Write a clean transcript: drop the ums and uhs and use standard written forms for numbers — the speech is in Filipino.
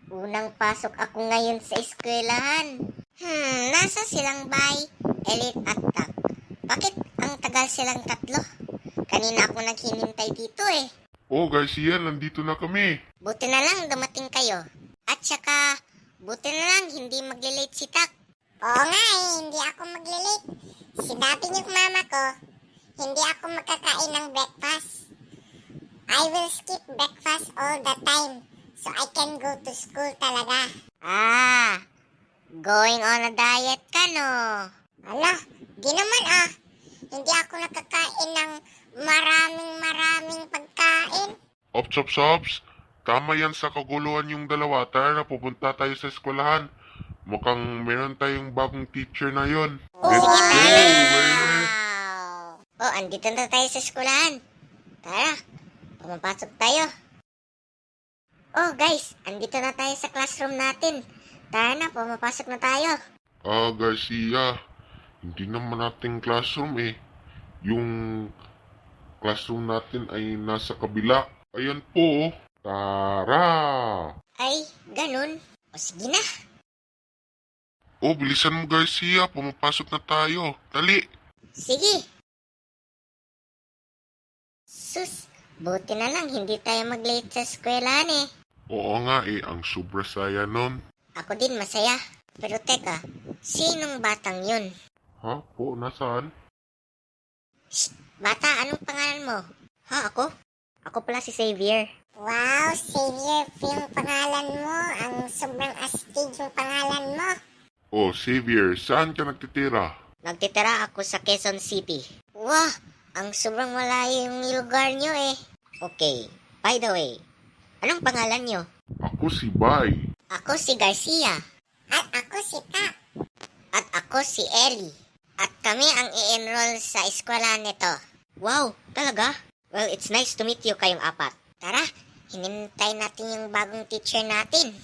Unang pasok ako ngayon sa eskwelahan. Nasa silang Bay, Elite at Tak? Bakit ang tagal silang tatlo? Kanina ako naghinintay dito eh. Oh, Garcia, nandito na kami. Buti na lang dumating kayo. At saka, buti na lang hindi maglilate si Tak. Oo nga eh, hindi ako maglilate. Sinabi niyo mama ko, hindi ako magkakain ng breakfast. I will skip breakfast all the time so I can go to school talaga. Going on a diet ka no? Ala, di naman ah. Hindi ako nakakain ng maraming pagkain. Ops. Tama yan sa kaguluhan yung dalawa. Tara na, pupunta tayo sa eskwelahan. Mukhang meron tayong bagong teacher na yon. Let's go! Oh, andito na tayo sa eskwelahan. Tara, pumapasok tayo. Oh guys, andito na tayo sa classroom natin. Tara na, pumapasok na tayo. Garcia, hindi naman nating classroom eh. Yung classroom natin ay nasa kabila. Ayan po. Tara! Ay, ganun. O sige na. Oh, bilisan mo Garcia. Pumapasok na tayo. Dali. Sige. Sus, buti na lang hindi tayo mag-late sa eskwelahan eh. Oo nga eh, ang sobra saya nun. Ako din masaya. Pero teka, sinong batang yun? Ha? Po, nasaan? Shh, bata, anong pangalan mo? Ha, ako? Ako pala si Xavier. Wow, Xavier, yung pangalan mo. Ang sobrang astig yung pangalan mo. Oh, Xavier, saan ka nagtitira? Nagtitira ako sa Quezon City. Wah, ang sobrang malayo yung lugar nyo eh. Okay, by the way, anong pangalan nyo? Ako si Bay. Ako si Garcia. At ako si Tak. At ako si Ellie. At kami ang i-enroll sa eskwela nito. Wow, talaga? Well, it's nice to meet you kayong apat. Tara, hinintay natin yung bagong teacher natin.